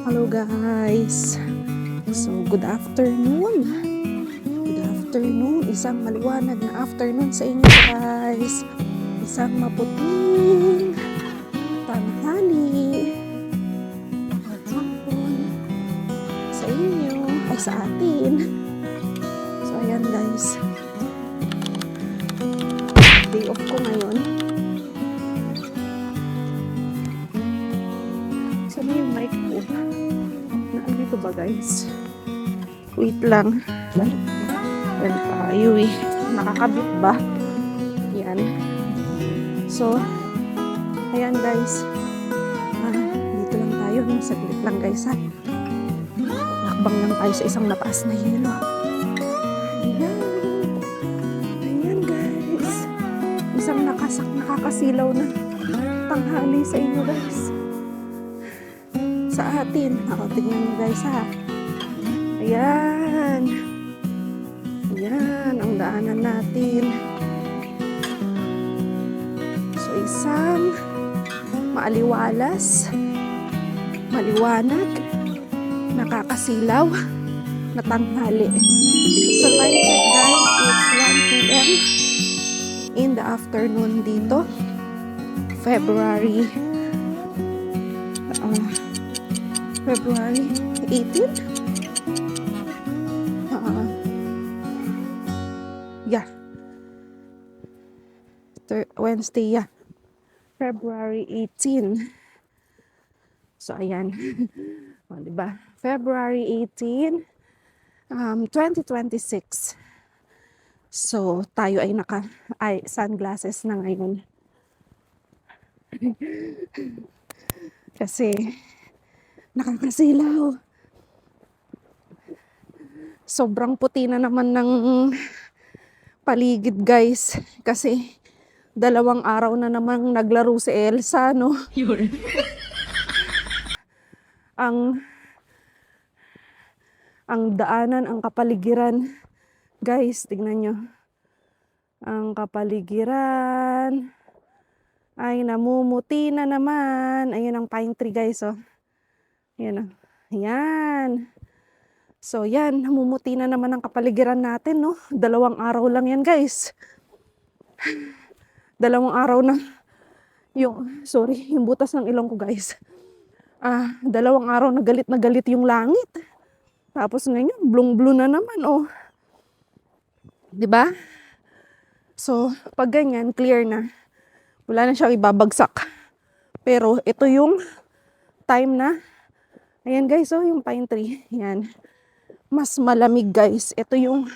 Hello guys! So, good afternoon! Good afternoon! Isang maliwanag na afternoon sa inyo guys! Isang maputing tanghali maghapon sa inyo ay sa atin. So, ayan guys. Day off ko ngayon. Saan yung mic ko? Nandito ba guys? Wait lang. Yan tayo eh. Nakakabit ba? Yan. So, ayan guys. Dito lang tayo. Saglit lang guys ha. Nakbang lang tayo sa isang mataas na yelo. Ayan. Ayan guys. Isang nakakasilaw na tanghali sa inyo guys. Sa atin. Tingnan nyo guys ha. Ayan. Ayan ang daanan natin. So isang maaliwalas, maliwanag, nakakasilaw na tanghali. So time check guys, it's 1 p.m. in the afternoon dito. February 18? Yeah. Wednesday, yeah. February 18. So, ayan. O, diba? February 18, 2026. So, tayo ay sunglasses na ngayon. Kasi, nakakasilaw. Sobrang puti na naman ng paligid guys. Kasi 2 araw na namang naglaro si Elsa, no? ang daanan, ang kapaligiran. Guys, tignan nyo. Ang kapaligiran ay namumuti na naman. Ayun ang pine tree guys, oh. Yan. Yan. So, yan. Namumuti na naman ang kapaligiran natin, no? 2 araw lang yan, guys. 2 araw na. Yung butas ng ilong ko, guys. 2 araw na galit yung langit. Tapos ngayon, blue na naman, oh. 'Di ba? So, pag ganyan, clear na. Wala na siyang ibabagsak. Pero, ito yung time na ayan guys, oh, yung pine tree. Yan. Mas malamig guys. Ito yung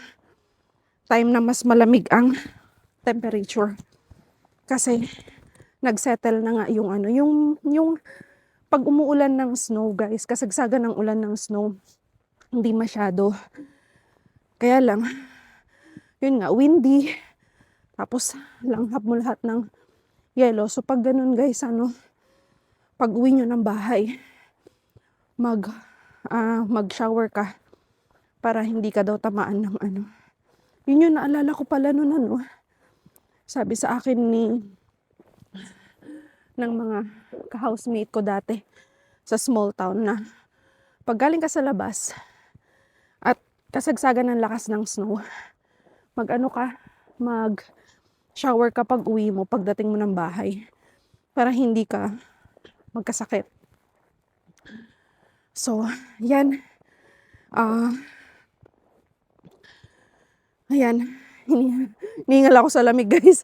time na mas malamig ang temperature. Kasi nagsettle na nga yung yung pag umuulan ng snow guys, kasagsagan ng ulan ng snow, hindi masyado. Kaya lang, yun nga, windy. Tapos langhap mo lahat ng yelo. So pag ganun guys, pag uwi nyo ng bahay, mag-shower ka para hindi ka daw tamaan ng Yun yung naalala ko pala noon Sabi sa akin ng mga ka-housemate ko dati sa small town na pag galing ka sa labas at kasagsagan ng lakas ng snow, mag-shower ka pag uwi mo, pagdating mo ng bahay para hindi ka magkasakit. So, yan. Ayan. Hiningal ako sa lamig, guys.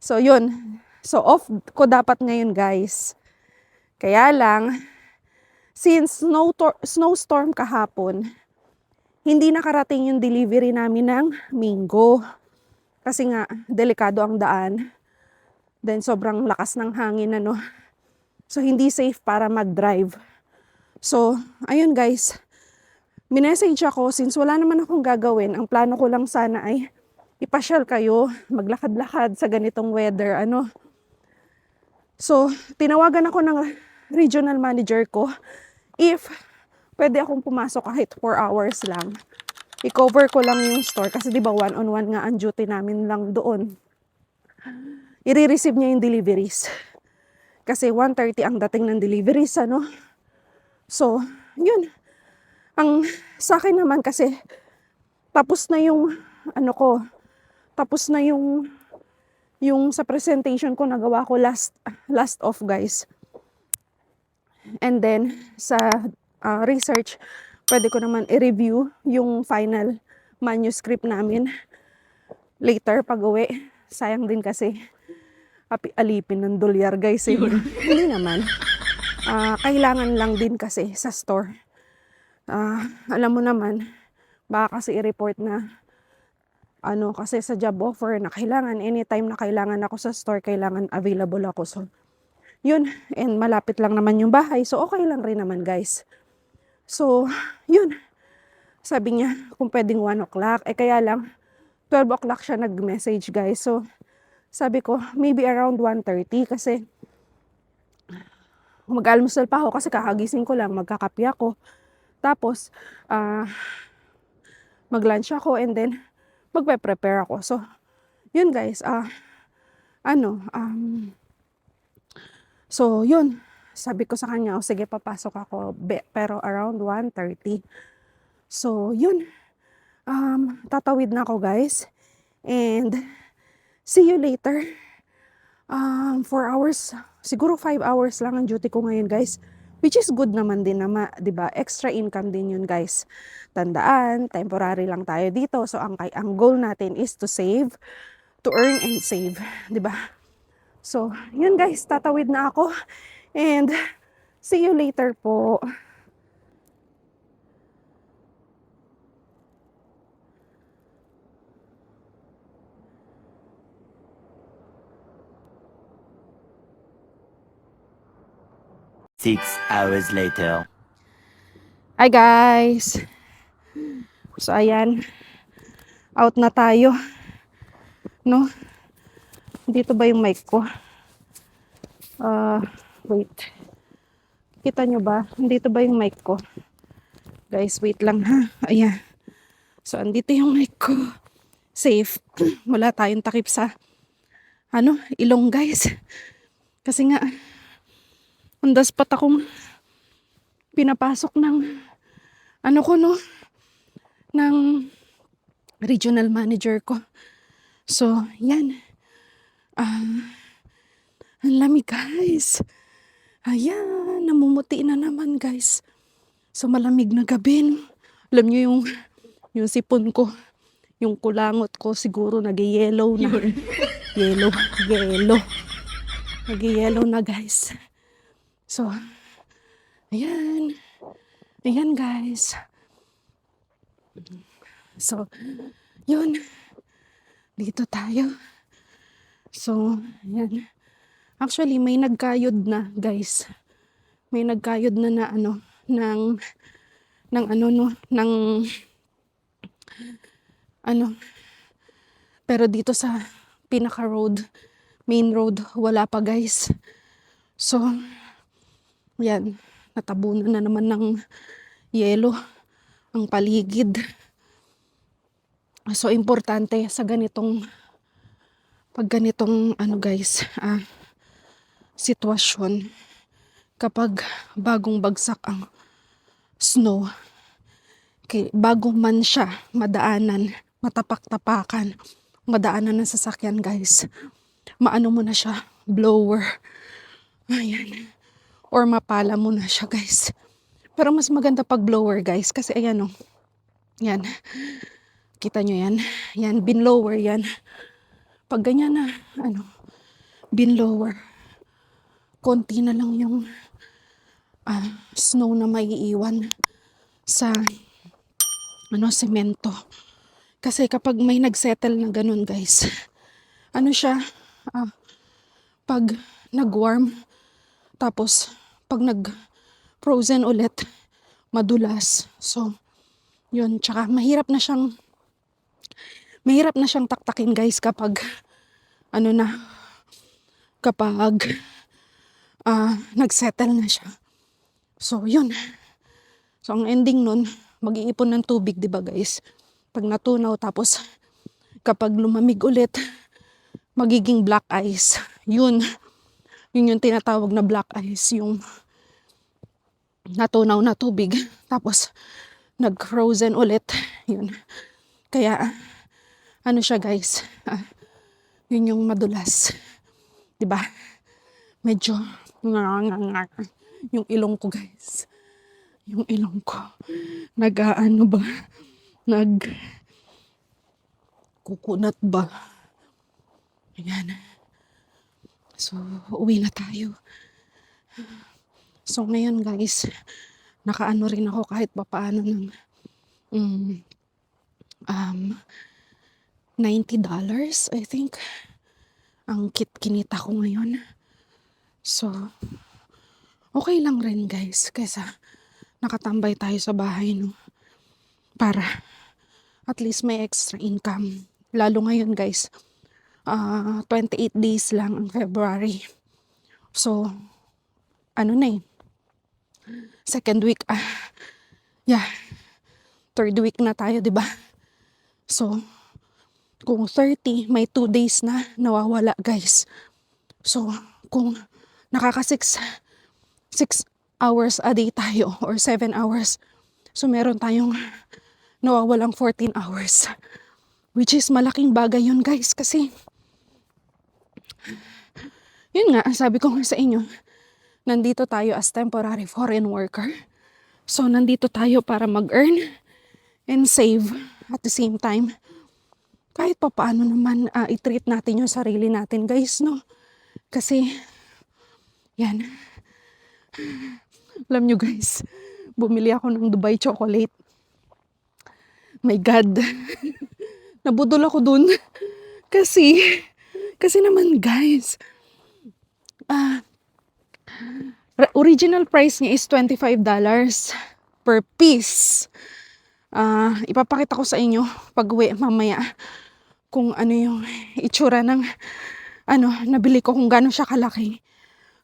So, yun. So, off ko dapat ngayon, guys. Kaya lang, since snowstorm kahapon, hindi nakarating yung delivery namin ng Minggo. Kasi nga, delikado ang daan. Then, sobrang lakas ng hangin, So, hindi safe para mag-drive. So, ayun guys, minessage ako since wala naman akong gagawin. Ang plano ko lang sana ay ipasyal kayo, maglakad-lakad sa ganitong weather, So, tinawagan ako ng regional manager ko if pwede akong pumasok kahit 4 hours lang. I-cover ko lang yung store kasi diba 1-on-1 nga ang duty namin lang doon. I-receive niya yung deliveries. Kasi 1:30 ang dating ng deliveries, So, yun. Ang sa akin naman kasi, tapos na yung, ano ko, tapos na yung sa presentation ko nagawa ko last off guys. And then, sa research, pwede ko naman i-review yung final manuscript namin later pag uwi. Sayang din kasi alipin ng dolyar guys. Hindi naman. Kailangan lang din kasi sa store. Alam mo naman, baka kasi i-report na kasi sa job offer na kailangan, anytime na kailangan ako sa store, kailangan available ako. So, yun. And malapit lang naman yung bahay. So, okay lang rin naman guys. So, yun. Sabi niya, kung pwedeng 1 o'clock. Kaya lang, 12 o'clock siya nag-message guys. So, sabi ko, maybe around 1:30 kasi mag-almusal pa ako kasi kakagising ko lang, magkakape ako. Tapos, mag-lunch ako and then, magpe-prepare ako. So, yun guys, so yun, sabi ko sa kanya, sige papasok ako, pero around 1:30. So, yun, tatawid na ako guys, and see you later. 4 hours, siguro 5 hours lang ang duty ko ngayon guys, which is good naman din naman, 'di ba? Extra income din yun guys. Tandaan, temporary lang tayo dito. So ang goal natin is to save, to earn and save, 'di ba? So, yun guys, tatawid na ako and see you later po. Six hours later. Hi guys. So ayan, out na tayo. No? Dito ba yung mic ko? Wait. Kita nyo ba? Dito ba yung mic ko? Guys, wait lang ha. Ayan. So andito yung mic ko. Safe. Wala tayong takip sa ilong guys. Kasi nga on the spot akong pinapasok ng ng regional manager ko. So, yan. Ang lamig guys. Ayan, namumuti na naman guys. So, malamig na gabi. Alam nyo yung sipon ko, yung kulangot ko siguro nag-yellow na. Yellow. Nag-yellow na guys. So, ayan. Ayan guys. So, yun. Dito tayo. So, ayan. Actually, may nagkayod na guys. May nagkayod na pero dito sa pinaka road, main road, wala pa guys. So, yan, natabunan na naman ng yelo ang paligid. So, importante sa pag ganitong guys, sitwasyon, kapag bagong bagsak ang snow, bago man siya madaanan, matapak-tapakan, madaanan ng sasakyan guys, maano mo na siya, blower, ayan, or mapala mo na siya guys. Pero mas maganda pag blower guys, kasi ayan yan, kita nyo yan, bin lower yan. Pag ganyan na, bin lower, konti na lang yung snow na maiiwan sa semento. Kasi kapag may nagsettle na ganun guys, siya, pag nag-warm, tapos pag nag-frozen ulit, madulas. So, yun, tsaka mahirap na siyang taktakin guys kapag kapag nagsettle na siya. So, yun. So, ang ending nun, mag-iipon ng tubig, di ba guys? Pag natunaw, tapos kapag lumamig ulit, magiging black ice. Yun yung tinatawag na black ice. Yung natunaw na tubig. Tapos, nag-frozen ulit. Yun. Kaya, ano siya guys, yun yung madulas. 'Di ba? Medyo, yung ilong ko guys. Yung ilong ko. Nag-ano ba? Kukunat ba? Ayan. So, uwi na tayo. So, ngayon guys, nakaano rin ako kahit papaano ng $90, I think. Ang kinita ko ngayon. So, okay lang rin guys. Kaysa nakatambay tayo sa bahay, no? Para at least may extra income. Lalo ngayon guys, 28 days lang ang February. So, ano na eh. Second week, third week na tayo, 'di ba? So, kung 30, may 2 days na nawawala, guys. So, kung nakaka 6 hours a day tayo or 7 hours, so meron tayong nawawalang 14 hours. Which is malaking bagay yun, guys, kasi yun nga, sabi ko nga sa inyo, nandito tayo as temporary foreign worker. So, nandito tayo para mag-earn and save at the same time. Kahit pa paano naman i-treat natin yung sarili natin, guys, no? Kasi, yan. Alam nyo, guys, bumili ako ng Dubai chocolate. My God. Nabudol ako dun. Kasi naman, guys, original price niya is $25 per piece. Ipapakita ko sa inyo pag uwi mamaya kung ano yung itsura ng nabili ko, kung gaano siya kalaki.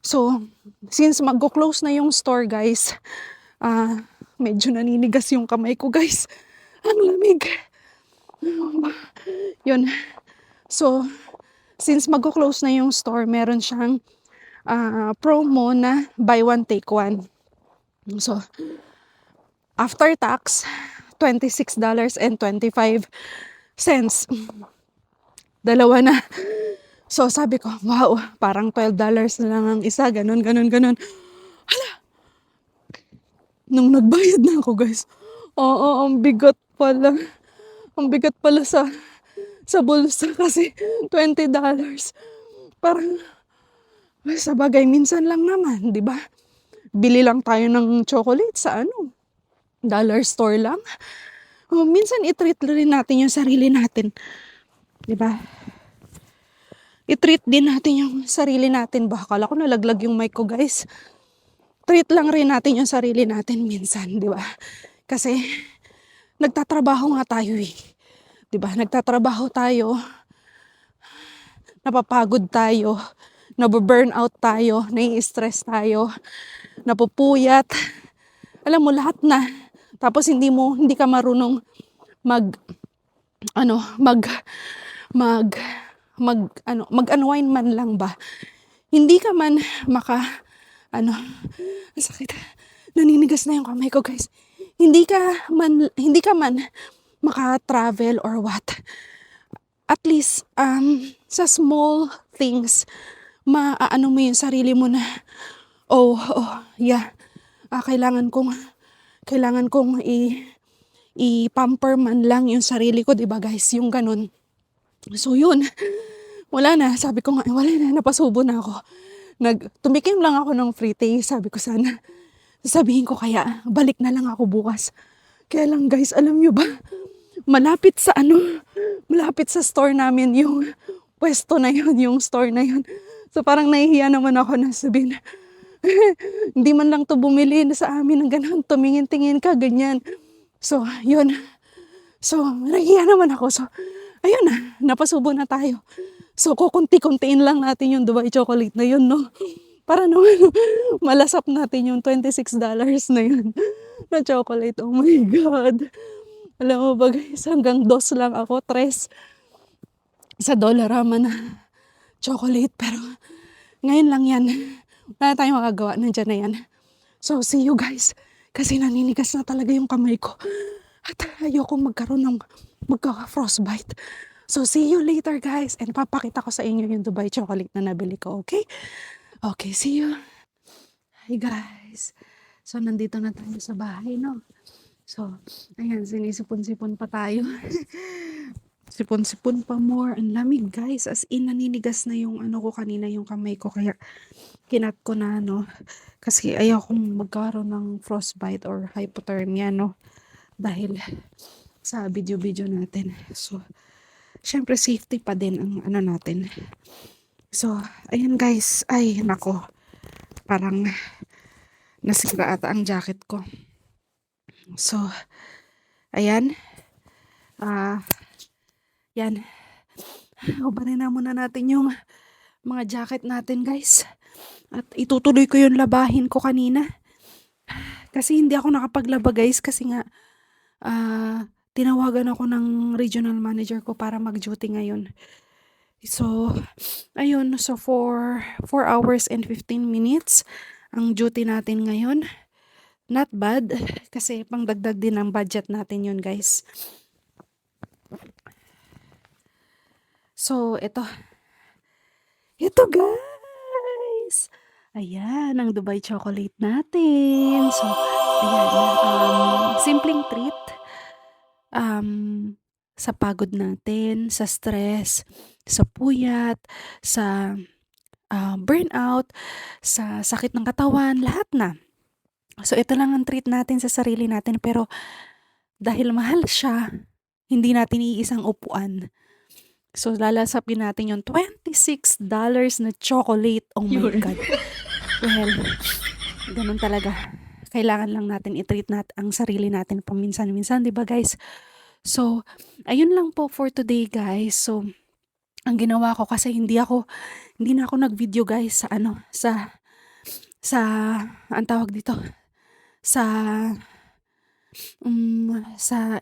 So, since mag-close na yung store, guys, medyo naninigas yung kamay ko, guys. Ang lamig. Yun. So, since mag-close na yung store, meron siyang promo na buy one take one. So, after tax, $26.25. Dalawa na. So, sabi ko, wow, parang $12 na lang ang isa, ganun. Hala! Nung nagbayad na ako, guys, oo, ang bigat pala. Ang bigat pala sa bulsa kasi $20. Parang, sa bagay, minsan lang naman, di ba? Bili lang tayo ng chocolate sa dollar store lang. Minsan i-treat rin natin yung sarili natin. Di ba? I-treat din natin yung sarili natin. Kala ko nalaglag yung mic ko, guys. Treat lang rin natin yung sarili natin minsan, di ba? Kasi nagtatrabaho nga tayo eh. Di ba? Nagtatrabaho tayo. Napapagod tayo. Nabu-burnout tayo. Nai-stress tayo. Napupuyat. Alam mo, lahat na. Tapos hindi ka marunong mag-unwind man lang ba. Hindi ka man sakit. Naninigas na yung kamay ko, guys. Hindi ka man maka-travel or what. At least sa small things maaano mo yung sarili mo na kailangan kong i-pamper man lang yung sarili ko, 'di ba, guys? Yung ganun. So yun. Wala na, sabi ko nga, wala na, napasubo na ako. Tumikim lang ako ng free taste, sabi ko sana. Sabihin ko kaya, balik na lang ako bukas. Kaya lang, guys, alam nyo ba, malapit sa store namin yung pwesto na yun, yung store na yun. So parang nahihiya naman ako na sabihin, hindi man lang to bumili sa amin ng ganun, tumingin-tingin ka, ganyan. So, yun. So, nahihiya naman ako. So, ayun na, napasubo na tayo. So, kukunti-kuntiin lang natin yung Dubai chocolate na yun, no? Para naman, malasap natin yung $26 na yun na chocolate. Oh my God. Alam mo ba, guys, hanggang 2 lang ako, 3 sa Dollarama na chocolate. Pero, ngayon lang yan. Wala tayong makagawa, nandiyan na yan. So, see you guys. Kasi naninigas na talaga yung kamay ko. At ayoko magkaroon ng magka-frostbite. So, see you later guys. And papakita ko sa inyo yung Dubai chocolate na nabili ko, okay? Okay, see you. Hi guys. So, nandito na tayo sa bahay, no? So, ayan, sinisipon-sipon pa tayo. Sipon-sipon pa more. Ang lamig guys. As in, naninigas na yung ano ko kanina, yung kamay ko. Kaya, kinat ko na, no? Kasi ayaw kong magkaroon ng frostbite or hypothermia, no? Dahil sa video-video natin. So, syempre safety pa din ang ano natin. So, ayan guys. Ay, nako. Parang nasira ata ang jacket ko. So, ayan. Yan. Ubarin na muna natin yung mga jacket natin guys. At itutuloy ko yung labahin ko kanina. Kasi hindi ako nakapaglaba guys kasi nga tinawagan ako ng regional manager ko para mag-duty ngayon. So, ayun. So, for 4 hours and 15 minutes ang duty natin ngayon. Not bad. Kasi pangdagdag din ang budget natin yun guys. So, ito. Ito guys. Ayan, ang Dubai chocolate natin. So, ayan. Simpleng treat. Sa pagod natin, sa stress, sa puyat, sa burnout, sa sakit ng katawan, lahat na. So, ito lang ang treat natin sa sarili natin. Pero, dahil mahal siya, hindi natin iisang upuan. So, lalasapin natin yung $26 na chocolate. Oh my God. Well, ganun talaga. Kailangan lang natin i-treat ang sarili natin paminsan-minsan, di ba guys? So, ayun lang po for today guys. So, ang ginawa ko kasi hindi na ako nag-video guys sa ang tawag dito, sa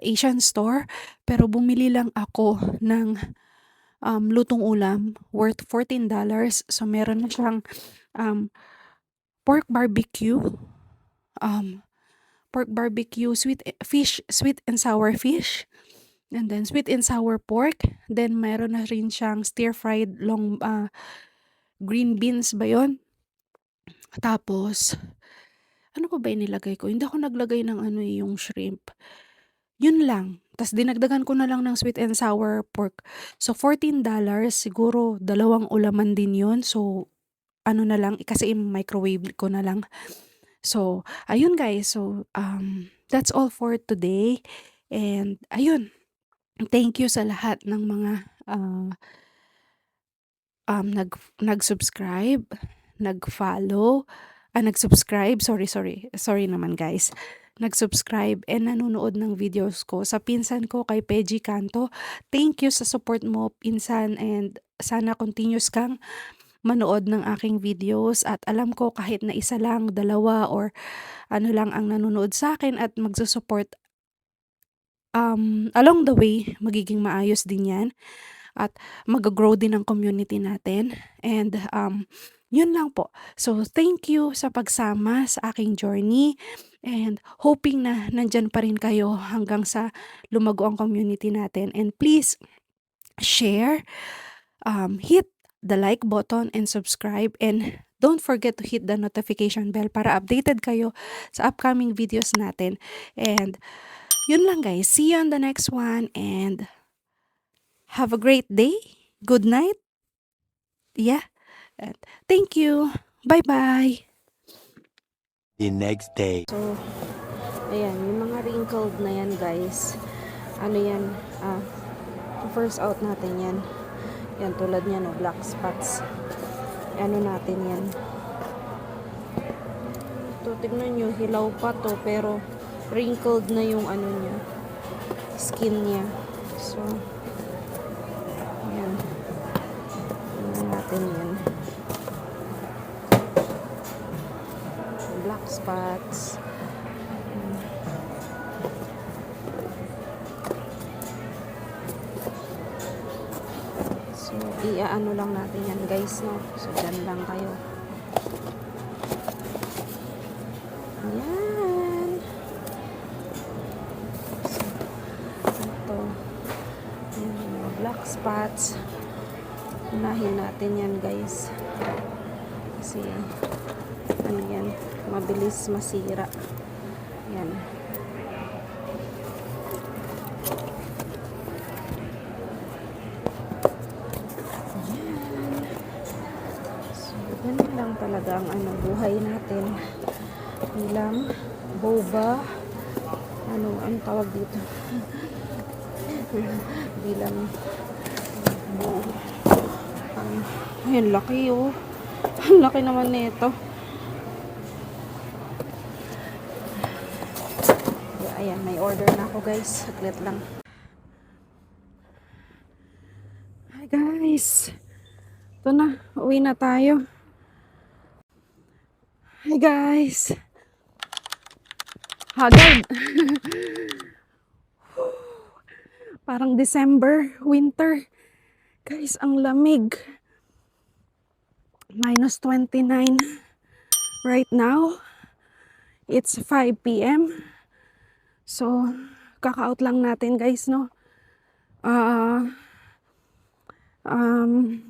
Asian store. Pero bumili lang ako ng lutong ulam worth $14. So, meron na siyang pork barbecue, sweet and sour fish, and then sweet and sour pork. Then, meron na rin siyang stir-fried green beans ba yun? Tapos, ano pa ba inilagay ko? Hindi ako naglagay ng yung shrimp. Yun lang. Tapos dinagdagan ko na lang ng sweet and sour pork. So, $14, siguro 2 ulaman din yun. So, ano na lang, kasi microwave ko na lang. So, ayun guys. So, that's all for today. And, ayun. Thank you sa lahat ng mga nag-subscribe, nag-follow, nag-subscribe, sorry naman guys. Nag-subscribe and nanonood ng videos ko. Sa pinsan ko kay Peji Canto, thank you sa support mo pinsan, and sana continuous kang manood ng aking videos, at alam ko kahit na isa lang, 2 or ano lang ang nanonood sa akin at magsusupport along the way, magiging maayos din yan at mag-grow din ang community natin. And yun lang po. So, thank you sa pagsama sa aking journey, and hoping na nandyan pa rin kayo hanggang sa lumago ang community natin. And please share, hit the like button and subscribe, and don't forget to hit the notification bell para updated kayo sa upcoming videos natin. And yun lang guys. See you on the next one, and have a great day. Good night. Yeah. And thank you. Bye-bye. The next day. So, ayan, yung mga wrinkled na yan guys. Ano yan? First out natin yan. Yan, tulad niya, no, black spots. Ano natin yan. Ito, tignan nyo, hilaw pa to, pero wrinkled na yung ano niya, skin niya. So, ayan. Tignan natin yan. Black spots. So, iaano lang natin yan guys, no? So, dyan lang kayo. Ayan. So, ito. Ayan, yung mga black spots. Unahin natin yan, guys. Kasi, ano yan, mabilis masira. Yan. So, ganun lang talaga ang buhay natin bilang boba. Ang tawag dito? Bilang ayun, laki oh. Ang laki naman nito. Yeah, ayan, may order na ako guys. Saglit lang. Hi guys. Ito na, uwi na tayo. Hi guys. Hagad. Parang December, winter. Guys, ang lamig. -29 right now. It's 5 p.m. So, kaka-out lang natin guys, no?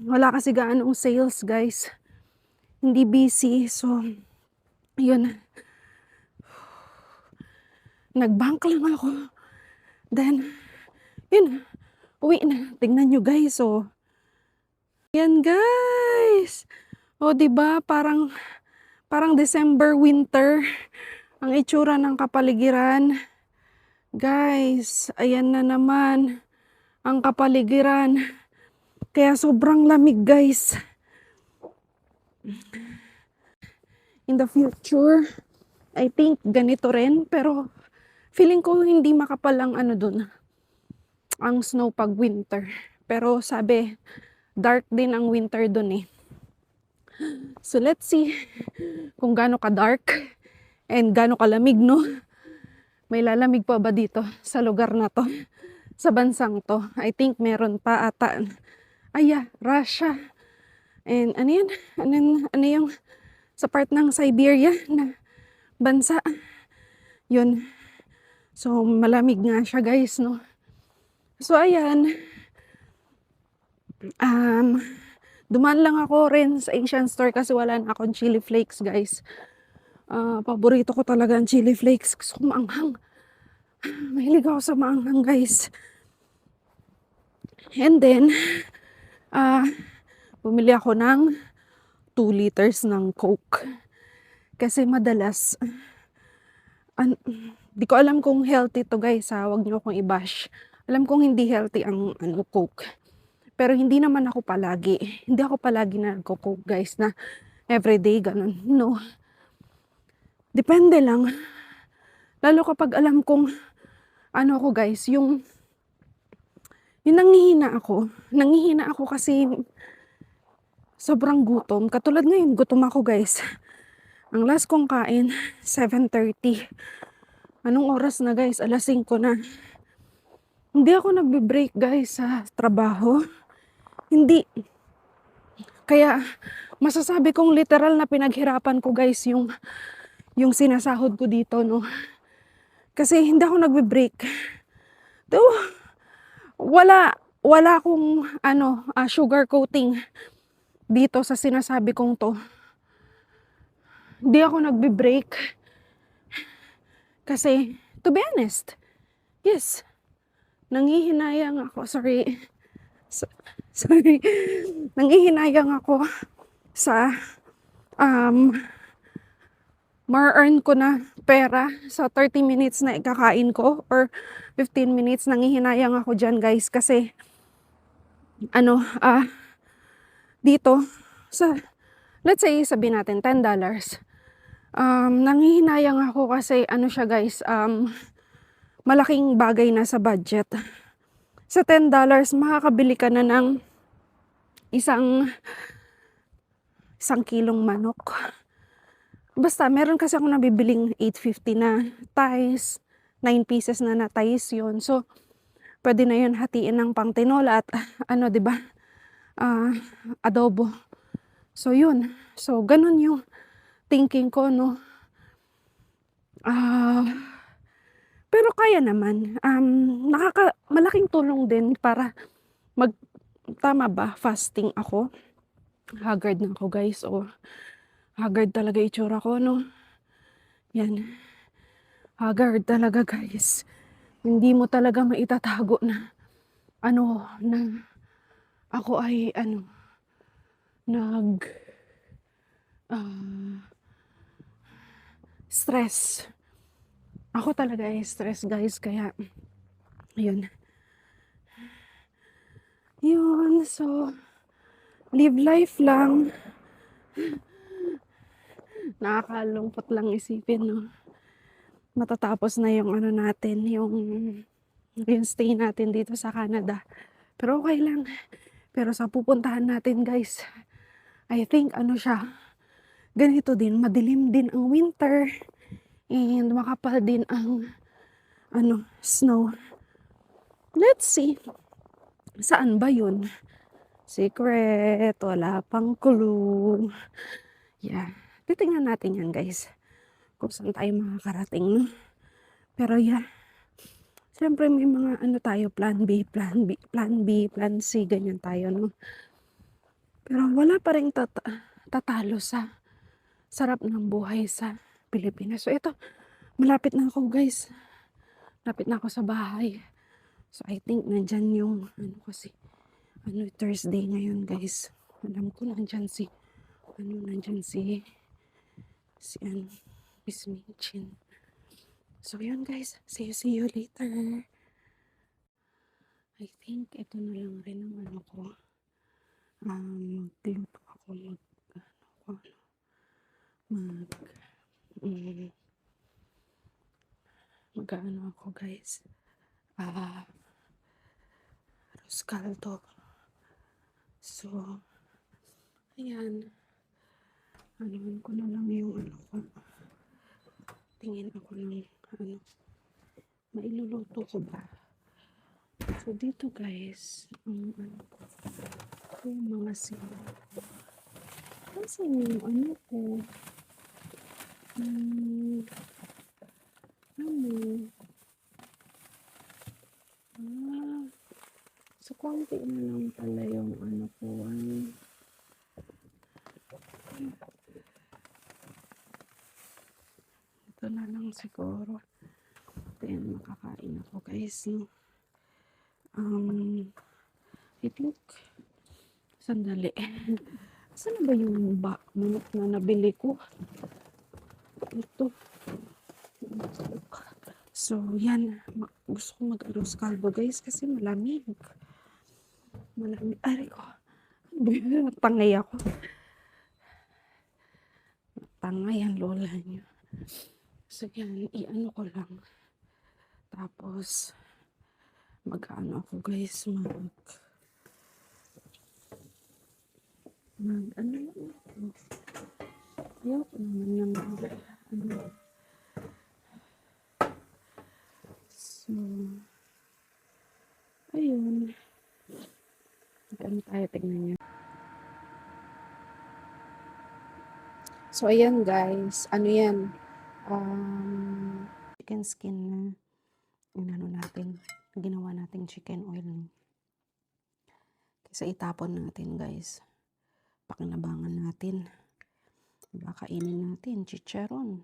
Wala kasi gaanong sales guys. Hindi busy. So, yun. Nag-bank lang ako. Then, yun. Uwi na. Tingnan nyo guys, oh. Yan guys. O, diba? Parang December winter ang itsura ng kapaligiran. Guys, ayan na naman ang kapaligiran. Kaya sobrang lamig, guys. In the future, I think ganito rin. Pero feeling ko hindi makapal ang dun. Ang snow pag winter. Pero sabi, dark din ang winter dun eh. So let's see kung gaano ka-dark and gaano kalamig, no? May lalamig pa ba dito sa lugar na to? Sa bansang to? I think meron pa ata. Russia. And ano yan? Ano yung sa part ng Siberia na bansa? Yun. So malamig nga siya guys, no? So ayan. Dumaan lang ako rin sa Asian store kasi wala na akong chili flakes, guys. Paborito ko talaga ang chili flakes. Gusto ko maanghang. Mahilig ako sa maanghang, guys. And then, bumili ako ng 2 liters ng Coke. Kasi madalas, di ko alam kung healthy to guys, ha. Huwag niyo akong i-bash. Alam kong hindi healthy ang Coke. Pero hindi naman ako palagi. Hindi ako palagi na nagko-Coke guys na everyday ganun. No. Depende lang. Lalo kapag alam kong ako guys, yung nanghihina ako. Nanghihina ako kasi sobrang gutom. Katulad ngayon, gutom ako guys. Ang last kong kain, 7:30. Anong oras na guys? 5:00 na. Hindi ako nagbe-break guys sa trabaho. Hindi. Kaya masasabi kong literal na pinaghirapan ko guys yung sinasahod ko dito, no. Kasi hindi ako nagbe-break. Wala akong sugar coating dito sa sinasabi kong to. Hindi ako nagbe-break. Kasi to be honest, yes, nanghihinayang ako. Sorry. Nanghihinayang ako sa ma-earn ko na pera sa 30 minutes na ikakain ko or 15 minutes. Nanghihinayang ako dyan guys kasi dito sa, let's say sabihin natin $10. Nanghihinayang ako kasi siya guys, malaking bagay na sa budget. Sa $10, makakabili ka na ng isang kilong manok. Basta, meron kasi ako nabibiling 850 na tais, 9 pieces na tais yun. So, pwede na yun hatiin ng pang tinola at diba? Adobo. So, yun. So, ganun yung thinking ko, no? Ah, pero kaya naman. Malaking tulong din para mag tama ba, fasting ako. Haggard na ako guys, haggard talaga itsura ko 'no. Yan, haggard talaga guys. Hindi mo talaga maitatago na ano, na ako ay ano, nag, ah, stress. Ako talaga ay stress guys kaya ayun. Yun, so live life lang. Nakakalungkot lang isipin 'no, matatapos na yung ano natin, yung stay natin dito sa Canada. Pero okey lang. Pero sa pupuntahan natin guys, I think ano siya, ganito din, madilim din ang winter and makapal din ang ano, snow. Let's see, saan ba yun? Secret, wala pang clue. Yeah, titingnan natin yan guys, kung saan tayo makakarating 'no. Pero yeah, siyempre may mga ano tayo, plan B, plan B, plan B, plan C, ganyan tayo 'no. Pero wala pa ring tatalo sa sarap ng buhay sa Pilipinas. So eto, malapit na ako guys, malapit na ako sa bahay. So I think nandiyan yung ano kasi, ano Thursday ngayon guys. Alam ko nandiyan si ano, Miss Minchin. So yun guys, see you later. I think ito na lang rin ang ano ko. Magluto ako, mag, mm, mag-ano ako guys. Arroz caldo. So, ayan. Anuhan ko na lang yung ano ko. Tingin ako ng ano, mailuluto ko ba? So, dito guys, ang ano ko, yung mga sila. Kasi yung ano ko, ano, ah, so konti na lang pala yung ano ko, ito na lang siguro. Then, makakain ako guys, no? Itlog. Sandali. Saan ba yung manok na nabili ko? Ito. So, yan. Gusto ko mag-arroz caldo guys kasi malamig. Malamig. Aray ko. Tangay ako. Tangay ang lola niyo. So, yan. I-ano ko lang. Tapos, mag-ano ako guys. Ano lang ako. Ayaw ko naman ano. So, ayun. Ano tayo, tignan niyo. So, ayan guys. Ano yan? Chicken skin na inano natin. Ginawa nating chicken oil. Kaysa itapon natin guys. Pakinabangan natin. Diba, kainin natin. Chicharon.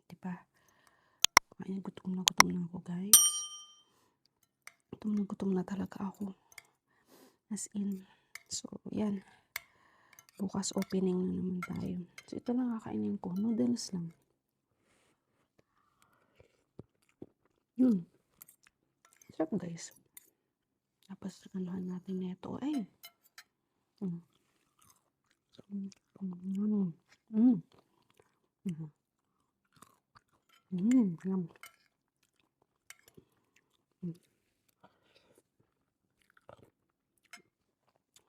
Diba? Ay, gutom na ako guys. Gutom na talaga ako. As in. So, yan. Bukas opening na naman tayo. So, ito lang kakainin ko. Noodles lang. Sarap guys. Tapos, anuhan natin neto. Ay. Yum.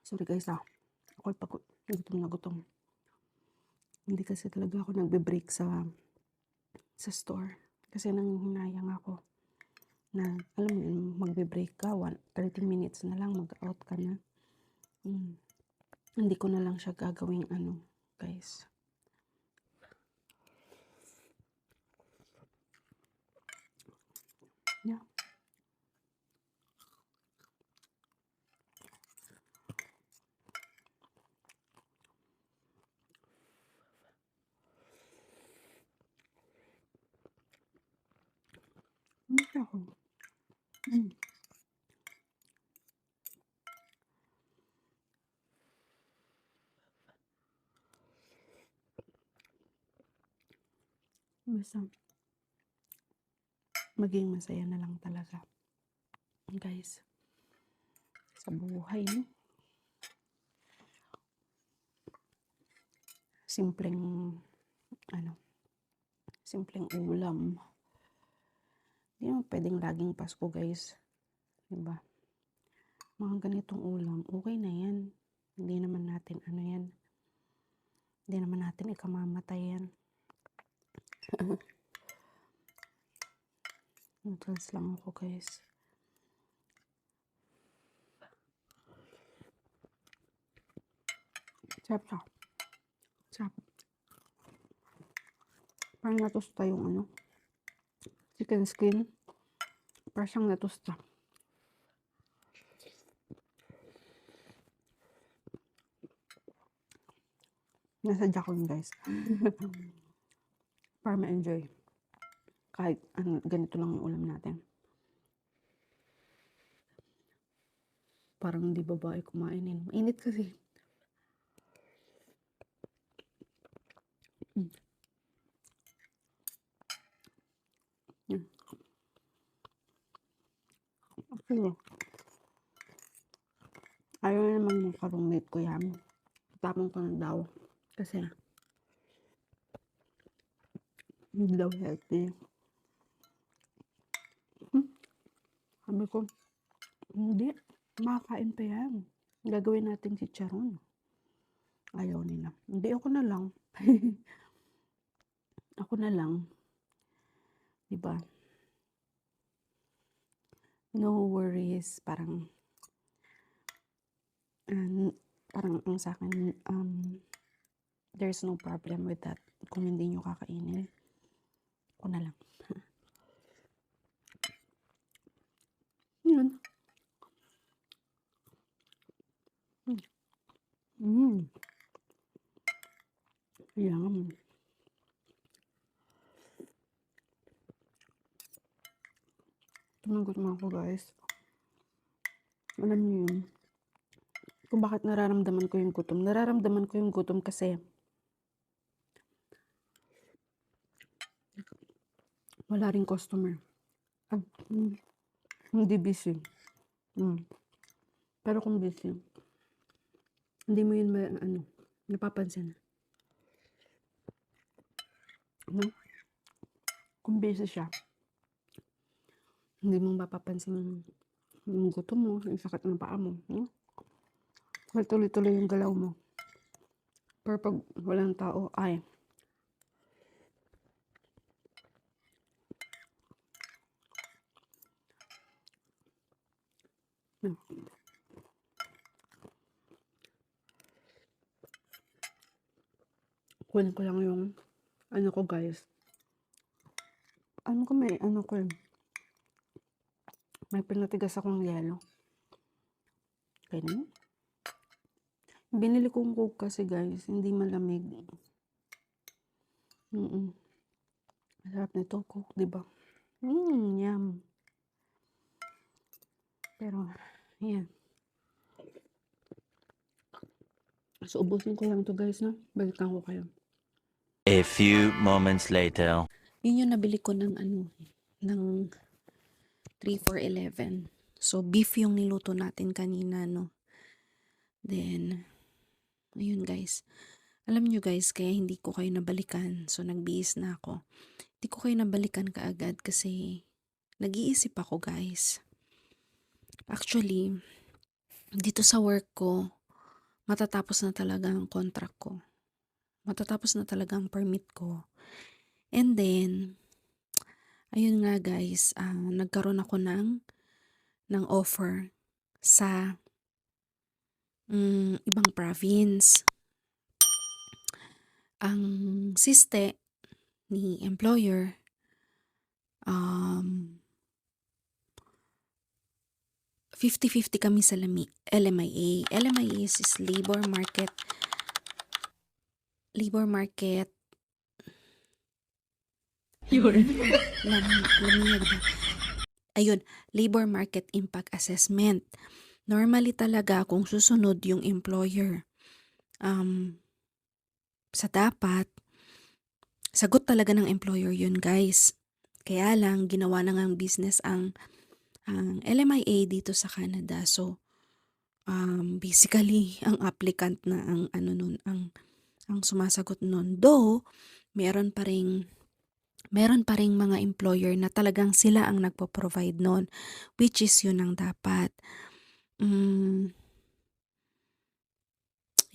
Sorry guys Ako'y pagod. Gutom na gutom. Hindi kasi talaga ako nagbe-break sa store. Kasi nanghihinayang ako na, alam mo yun, magbe-break ka, 30 minutes na lang, mag-out ka na. Hindi ko na lang siya gagawing ano, guys. Basta maging masaya na lang talaga, guys, sa buhay, no? Simpleng, ano, simpleng ulam. Hindi naman pwedeng laging Pasko, guys. Diba? Mga ganitong ulam, okay na yan. Hindi naman natin, yan. Hindi naman natin ikamamatay yan. Noodles lang ako, guys. Sarap siya. Sarap. Parang natusta yung chicken skin. Parang siyang natusta. Nasadya ko yun, guys. Para ma-enjoy. Kahit ganito lang yung ulam natin. Parang hindi babae kumainin. Mainit kasi. Yan. Actually, ayaw na naman ng ka-roommate ko yan. Tapong ko na daw. Kasi, hindi daw healthy. Sabi ko, hindi. Makakain pa yan. Gagawin natin chicharon. Ayaw nila. Hindi, ako na lang. Ako na lang. Diba? No worries. Parang ang sa akin, there's no problem with that. Kung hindi nyo kakainin, ako na lang. Yun. Yum. Tumagot mo ako, guys. Alam niyo yun. Kung bakit nararamdaman ko yung gutom. Nararamdaman ko yung gutom kasi wala ring customer. Hindi busy. Pero kung busy, hindi mo yun napapansin. No? Kung busy siya, hindi mo mapapansin yung gutom mo, yung sakit ng paa mo. No? Tuloy-tuloy yung galaw mo. Pero pag walang tao, ay. Kunin ko lang yung ko, guys. May pinatigas akong yelo. Ganyan. Binili kong Coke kasi, guys, hindi malamig. Masarap nito, Coke, diba? Yum. Pero, yan. So, ubusin ko lang to, guys, no? Balikan ko kayo. A few moments later. Yun yung nabili ko ng ng 3 for 11. So, beef yung niluto natin kanina, no? Then, ayun, guys. Alam nyo, guys, kaya hindi ko kayo nabalikan. So, nagbihis na ako. Hindi ko kayo nabalikan kaagad kasi nag-iisip ako, guys. Actually, dito sa work ko, matatapos na talaga ang contract ko. Matatapos na talaga ang permit ko. And then, ayun nga, guys, nagkaroon ako ng offer sa ibang province. Ang siste ni employer, 50-50 kami sa LMIA. LMIA is labor market ayun, labor market impact assessment. Normally talaga kung susunod yung employer sa dapat, sagot talaga ng employer yun, guys. Kaya lang, ginawa na ngang business ang LMIA dito sa Canada. So, basically, ang applicant na ang ano nun, ang sumasagot nun. Though, meron pa ring mga employer na talagang sila ang nagpo-provide nun, which is yun ang dapat.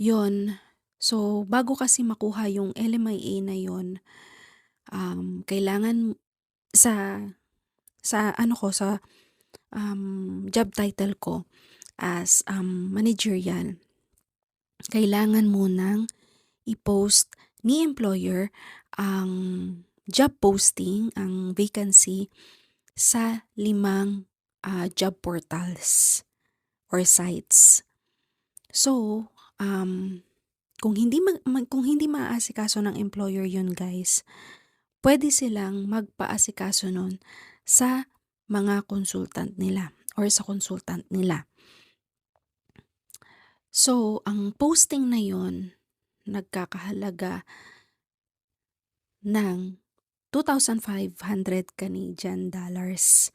Yun. So, bago kasi makuha yung LMIA na yun, kailangan sa job title ko as managerial, kailangan munang i-post ni employer ang job posting, ang vacancy sa 5 job portals or sites. So, kung hindi maaasikaso ng employer yun, guys, pwede silang magpaasikaso nun sa mga consultant nila or sa consultant nila. So, ang posting na yun, nagkakahalaga ng 2,500 Canadian dollars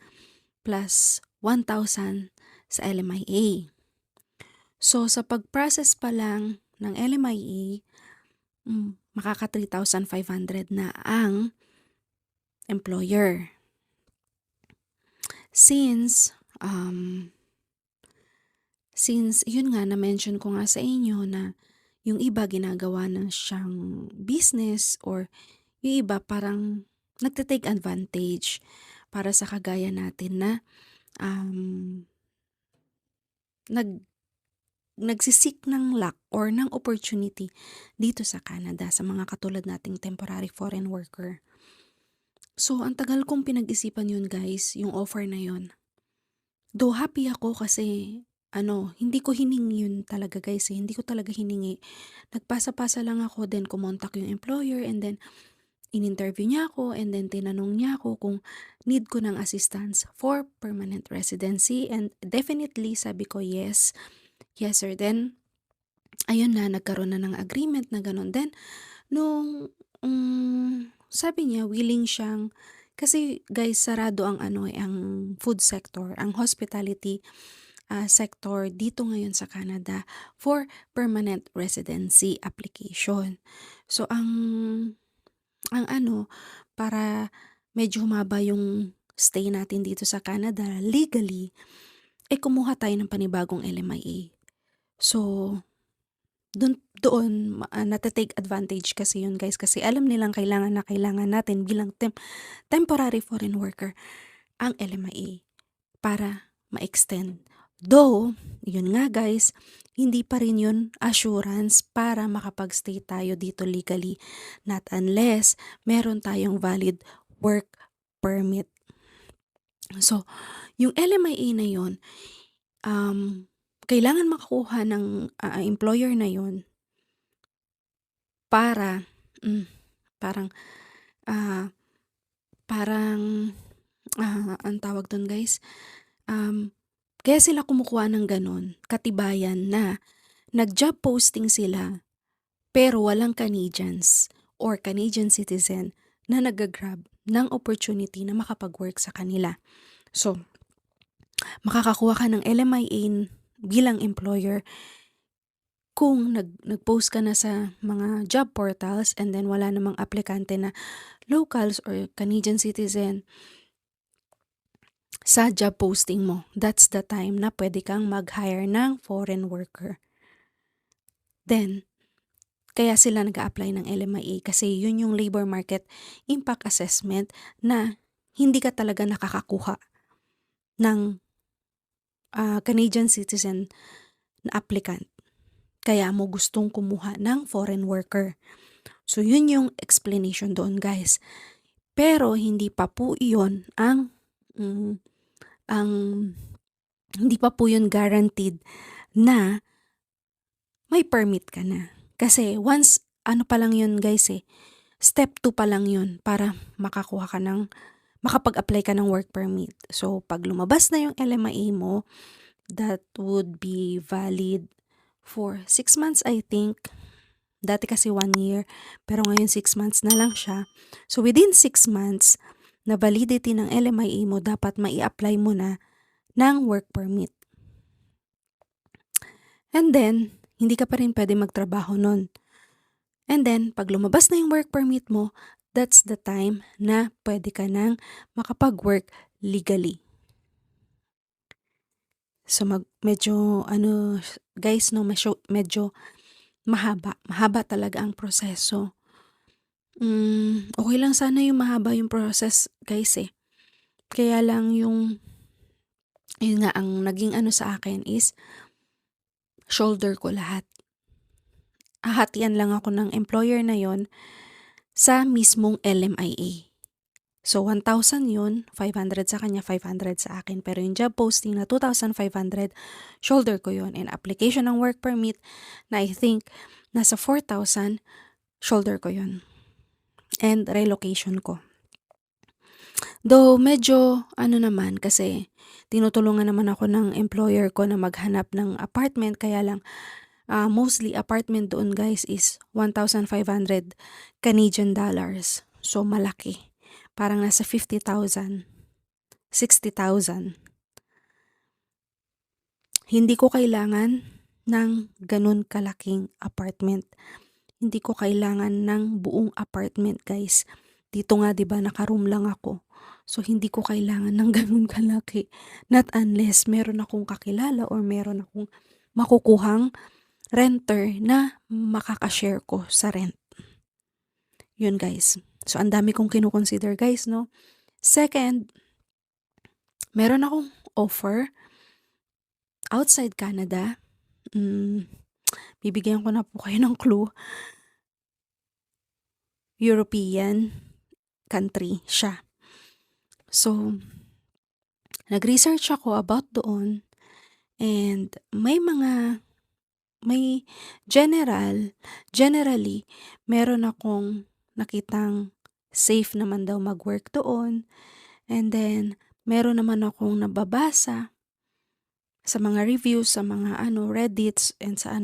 plus 1,000 sa LMIA. So, sa pag-process pa lang ng LMIA, makaka 3,500 na ang employer. Since yun nga, na-mention ko nga sa inyo na yung iba ginagawa na siyang business or yung iba parang nagte-take advantage para sa kagaya natin na nagsisik ng luck or ng opportunity dito sa Canada sa mga katulad nating temporary foreign worker. So, ang tagal kong pinag-isipan yun, guys, yung offer na yun. Though happy ako kasi hindi ko hiningi yun talaga, guys. Hindi ko talaga hiningi. Nagpasa-pasa lang ako, then kumontak yung employer, and then in-interview niya ako, and then tinanong niya ako kung need ko ng assistance for permanent residency, and definitely sabi ko yes sir. Then ayun na, nagkaroon na ng agreement na ganun. Then nung sabi niya willing siyang, kasi guys, sarado ang food sector, ang hospitality sector dito ngayon sa Canada for permanent residency application. So para medyo humaba yung stay natin dito sa Canada legally, kumuha tayo ng panibagong LMIA. So, doon natatake advantage kasi yun, guys, kasi alam nilang kailangan natin bilang temporary foreign worker ang LMIA para ma-extend. Though, yun nga, guys, hindi pa rin yun assurance para makapag-stay tayo dito legally, not unless meron tayong valid work permit. So, yung LMIA na yun, kailangan makakuha ng employer na yun para ang tawag doon, guys, kaya sila kumukuha ng ganun, katibayan na nag-job posting sila pero walang Canadians or Canadian citizen na nag-grab ng opportunity na makapag-work sa kanila. So, makakakuha ka ng LMIA bilang employer kung nag-post ka na sa mga job portals and then wala namang aplikante na locals or Canadian citizen sa job posting mo. That's the time na pwede kang mag-hire ng foreign worker. Then, kaya sila nag-a-apply ng LMIA kasi yun yung labor market impact assessment na hindi ka talaga nakakakuha ng Canadian citizen na applicant. Kaya mo gustong kumuha ng foreign worker. So, yun yung explanation doon, guys. Pero, hindi pa po yun hindi pa po yun guaranteed na may permit ka na. Kasi once, pa lang yun, guys, step 2 pa lang yun para makapag-apply ka ng work permit. So, pag lumabas na yung LMIA mo, that would be valid for 6 months, I think. Dati kasi 1 year, pero ngayon 6 months na lang siya. So within 6 months, na validity ng LMIA mo, dapat mai-apply mo na ng work permit. And then, hindi ka pa rin pwede magtrabaho nun. And then, pag lumabas na yung work permit mo, that's the time na pwede ka nang makapag-work legally. So, medyo, guys, no, medyo mahaba talaga ang proseso. Okay lang sana yung mahaba yung process, guys, eh. Kaya lang yun nga, ang naging sa akin is, shoulder ko lahat. Hahatian lang ako ng employer na yon sa mismong LMIA. So, 1,000 yun, 500 sa kanya, 500 sa akin. Pero yung job posting na 2,500, shoulder ko yun. And application ng work permit na I think nasa 4,000, shoulder ko yun. And relocation ko. Though medyo naman kasi tinutulungan naman ako ng employer ko na maghanap ng apartment, kaya lang mostly apartment doon, guys, is 1,500 Canadian dollars. So malaki. Parang nasa 50,000, 60,000. Hindi ko kailangan ng ganun kalaking apartment. Hindi ko kailangan ng buong apartment, guys. Dito nga, 'di ba, naka-room lang ako. So hindi ko kailangan ng ganun kalaki. Not unless meron akong kakilala or meron akong makukuhang renter na makaka-share ko sa rent. Yun, guys. So ang dami kong kinukonsider, guys, no? Second, meron akong offer outside Canada. Bibigyan ko na po kayo ng clue. European country siya. So, nag-research ako about doon and may generally, meron akong nakitang safe naman daw mag-work doon. And then, meron naman akong nababasa sa mga reviews, sa mga Reddits and sa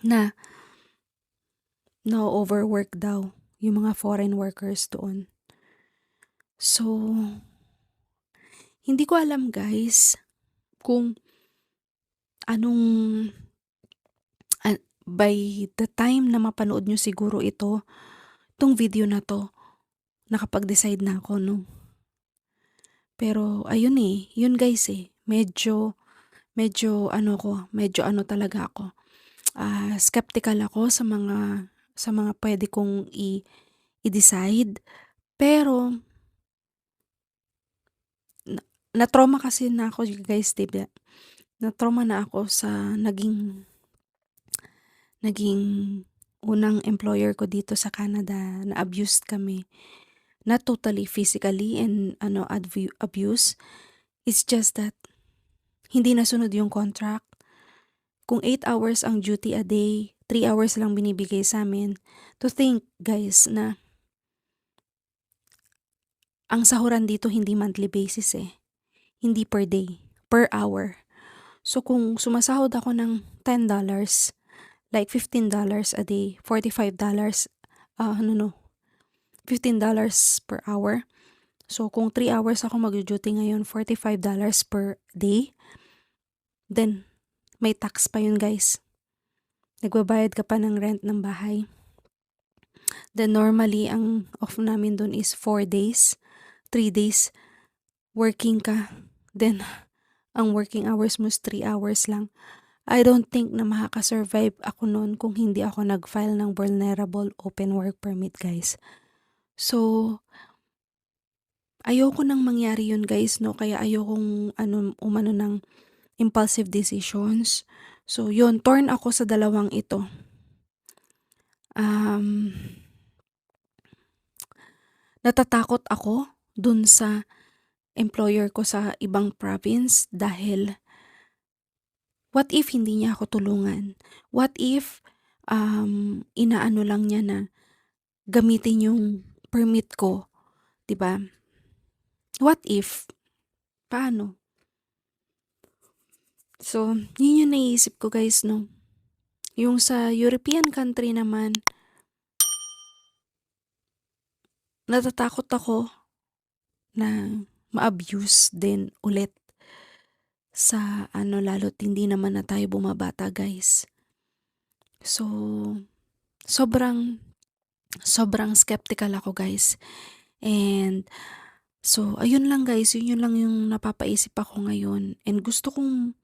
na overwork daw yung mga foreign workers doon. So, hindi ko alam, guys, kung by the time na mapanood nyo siguro itong video na to, nakapag-decide na ako, no? Pero, ayun yun, guys, medyo talaga ako. Skeptical ako sa mga pwede kong i-decide. Pero, na-trauma kasi na ako, guys, diba? Na-trauma na ako sa naging unang employer ko dito sa Canada. Na-abused kami. Not totally physically and abuse. It's just that hindi nasunod yung contract. Kung 8 hours ang duty a day, 3 hours lang binibigay sa amin. To think, guys, na ang sahuran dito hindi monthly basis Hindi per day, per hour. So kung sumasahod ako ng $10, like $15 a day, $45, $15 per hour. So kung 3 hours ako mag-duty ngayon, $45 per day, then may tax pa yun, guys. Nagbabayad ka pa ng rent ng bahay. Then normally, ang off namin dun is 4 days. 3 days working ka. Then, ang working hours mo is 3 hours lang. I don't think na makaka-survive ako noon kung hindi ako nag-file ng vulnerable open work permit, guys. So, ayoko nang mangyari yun, guys, no? Kaya ayokong umano ng impulsive decisions. So, yun, torn ako sa dalawang ito. Natatakot ako dun sa employer ko sa ibang province dahil what if hindi niya ako tulungan? What if inaano lang niya na gamitin yung permit ko, 'di ba? What if? Paano? So, yun yung naisip ko, guys, no? Yung sa European country naman, natatakot ako na ma-abuse din ulit sa ano, lalo't hindi naman na tayo bumabata, guys. So, sobrang skeptical ako, guys. And so, ayun lang, guys, yun lang yung napapaisip ako ngayon. And gusto kong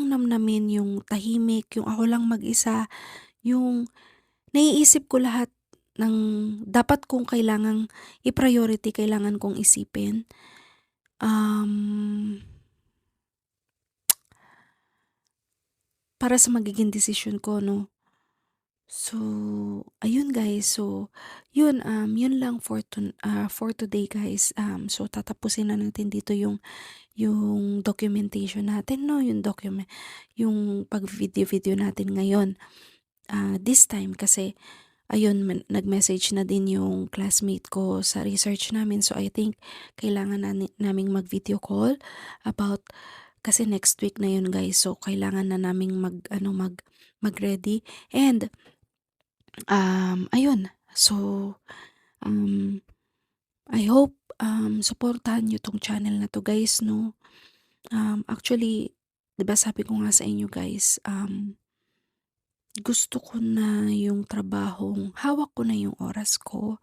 namnamin yung tahimik, yung ako lang mag-isa, yung naiisip ko lahat ng dapat kong kailangang i-priority, kailangan kong isipin. Para sa magiging desisyon ko, no? So, ayun, guys. So, yun lang for today, guys. So tatapusin na natin dito yung documentation natin, no? Yung pag-video natin ngayon. This time kasi ayun, nag-message na din yung classmate ko sa research namin. So I think kailangan naming mag-video call about, kasi next week na yun, guys. So kailangan na naming mag-ready. And ayun. So I hope supportahan nyo tong channel na to, guys, no? Actually, 'di ba sabi ko nga sa inyo, guys, gusto ko na yung trabahong hawak ko na yung oras ko.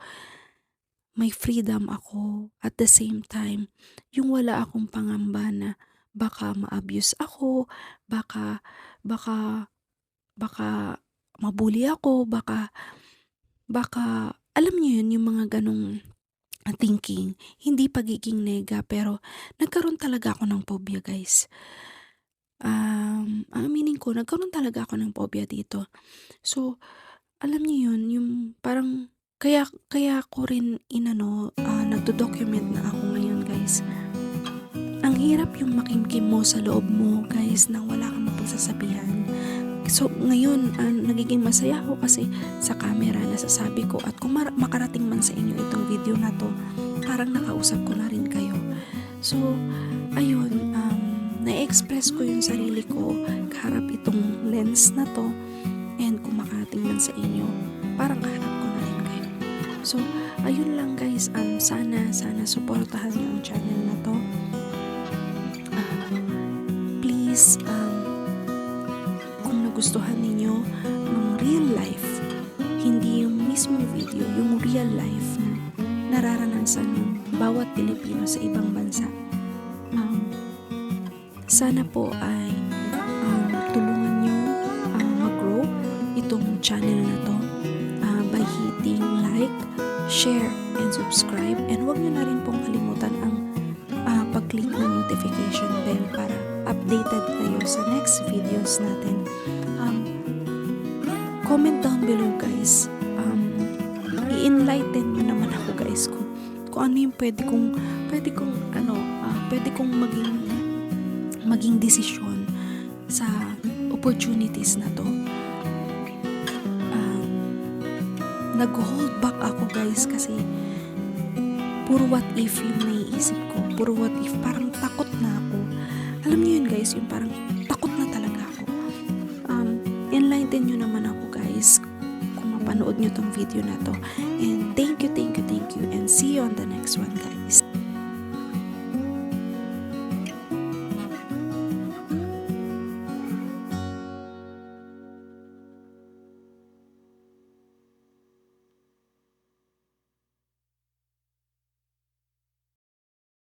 May freedom ako. At the same time, yung wala akong pangamba na baka ma-abuse ako, baka mabuli ako, baka alam niyo yun, yung mga ganong thinking, hindi pagiging nega, pero nagkaroon talaga ako ng phobia, guys. Aminin ko, nagkaroon talaga ako ng phobia dito. So, alam niyo yun, yung parang, kaya ko rin nagdo-document na ako ngayon, guys. Ang hirap yung makimkim mo sa loob mo, guys, nang wala kang mapagsasabihan. So, ngayon, nagiging masaya ako kasi sa camera nasasabi ko, at kung makarating man sa inyo itong video na to, parang nakausap ko na rin kayo. So, ayun, na-express ko yung sarili ko kaharap itong lens na to, and kung makarating man sa inyo, parang kaharap ko na rin kayo. So, ayun lang, guys, sana supportahan niyo ang channel na to. Please, kung nagustuhan ninyo ng real life, hindi yung mismong video, yung real life na nararanasan ng bawat Pilipino sa ibang bansa, sana po ay tulungan nyo mag-grow itong channel na to by hitting like, share, and subscribe. And huwag nyo na rin pong kalimutan ang pag-click ng notification bell para updated kayo sa next videos natin. Comment down below, guys. I-enlighten nyo naman ako, guys, kung ano yung pwede kong maging desisyon sa opportunities na to. Nag-hold back ako, guys, kasi puro what if yung naiisip ko. Puro what if, parang takot na ako. Alam niyo yun, guys, yung parang takot na talaga ako. Enlighten nyo naman ako, guys, kung mapanood nyo tong video na to. And thank you, and see you on the next one, guys.